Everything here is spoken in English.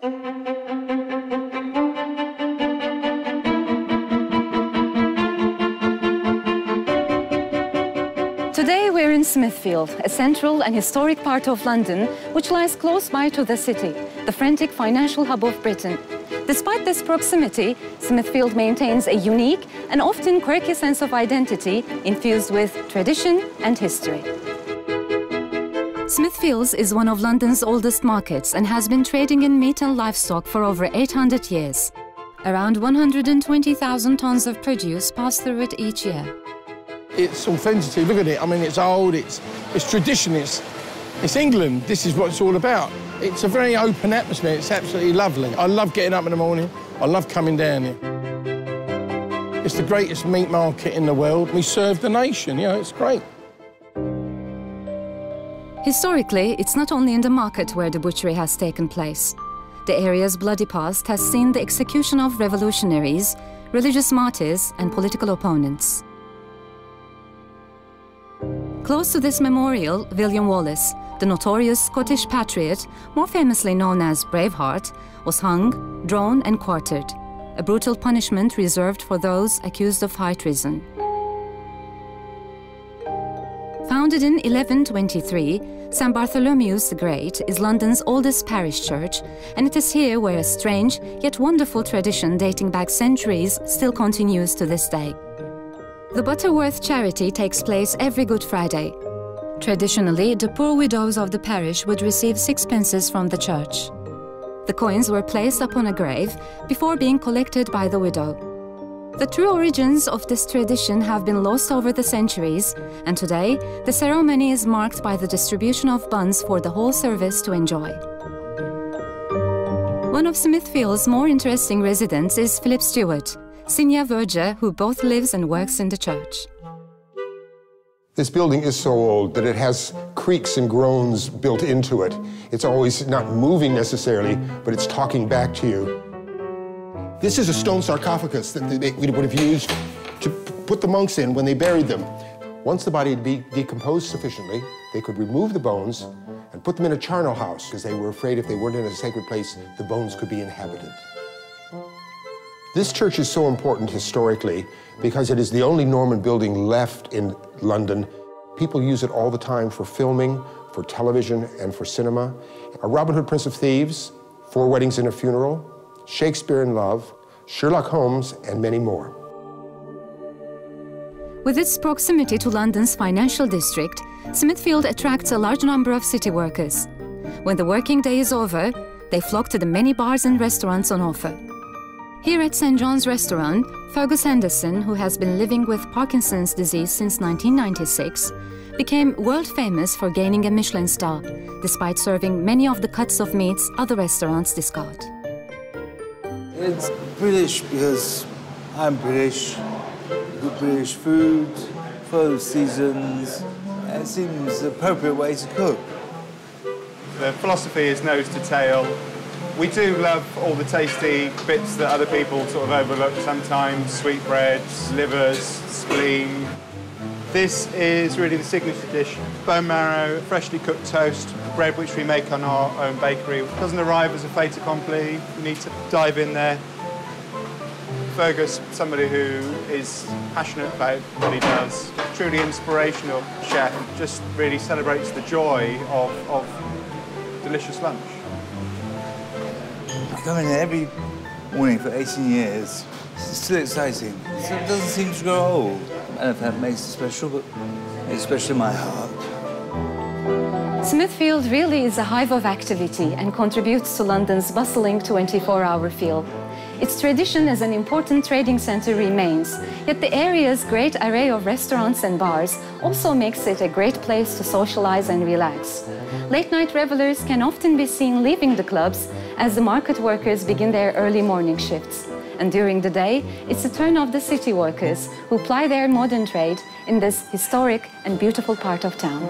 Today we're in Smithfield, a central and historic part of London, which lies close by to the city, the frantic financial hub of Britain. Despite this proximity, Smithfield maintains a unique and often quirky sense of identity infused with tradition and history. Smithfield is one of London's oldest markets and has been trading in meat and livestock for over 800 years. Around 120,000 tons of produce pass through it each year. It's authenticity, look at it. I mean, it's old, it's tradition, it's England. This is what it's all about. It's a very open atmosphere, it's absolutely lovely. I love getting up in the morning, I love coming down here. It's the greatest meat market in the world. We serve the nation, you know, it's great. Historically, it's not only in the market where the butchery has taken place. The area's bloody past has seen the execution of revolutionaries, religious martyrs and political opponents. Close to this memorial, William Wallace, the notorious Scottish patriot, more famously known as Braveheart, was hung, drawn and quartered, a brutal punishment reserved for those accused of high treason. Founded in 1123, St. Bartholomew's the Great is London's oldest parish church, and it is here where a strange yet wonderful tradition dating back centuries still continues to this day. The Butterworth charity takes place every Good Friday. Traditionally, the poor widows of the parish would receive sixpences from the church. The coins were placed upon a grave before being collected by the widow. The true origins of this tradition have been lost over the centuries, and today the ceremony is marked by the distribution of buns for the whole service to enjoy. One of Smithfield's more interesting residents is Phillip Stewart, senior Verger who both lives and works in the church. This building is so old that it has creaks and groans built into it. It's always not moving necessarily, but it's talking back to you. This is a stone sarcophagus that they would have used to put the monks in when they buried them. Once the body had decomposed sufficiently, they could remove the bones and put them in a charnel house because they were afraid if they weren't in a sacred place, the bones could be inhabited. This church is so important historically because it is the only Norman building left in London. People use it all the time for filming, for television, and for cinema. A Robin Hood, Prince of Thieves, 4 Weddings and a Funeral, Shakespeare in Love, Sherlock Holmes, and many more. With its proximity to London's financial district, Smithfield attracts a large number of city workers. When the working day is over, they flock to the many bars and restaurants on offer. Here at St. John's Restaurant, Fergus Henderson, who has been living with Parkinson's disease since 1996, became world famous for gaining a Michelin star, despite serving many of the cuts of meats other restaurants discard. It's British because I'm British. Good British food, full of seasons, and it seems the appropriate way to cook. The philosophy is nose to tail. We do love all the tasty bits that other people sort of overlook sometimes, sweetbreads, livers, spleen. This is really the signature dish. Bone marrow, freshly cooked toast, bread which we make on our own bakery. It doesn't arrive as a fait accompli. You need to dive in there. Fergus, somebody who is passionate about what he does, truly inspirational chef, just really celebrates the joy of delicious lunch. I come in here every morning for 18 years. It's still exciting. It doesn't seem to grow old. I don't know if that makes it special, but it's special in my heart. Smithfield really is a hive of activity and contributes to London's bustling 24-hour feel. Its tradition as an important trading centre remains, yet the area's great array of restaurants and bars also makes it a great place to socialise and relax. Late-night revellers can often be seen leaving the clubs as the market workers begin their early morning shifts. And during the day, it's the turn of the city workers who ply their modern trade in this historic and beautiful part of town.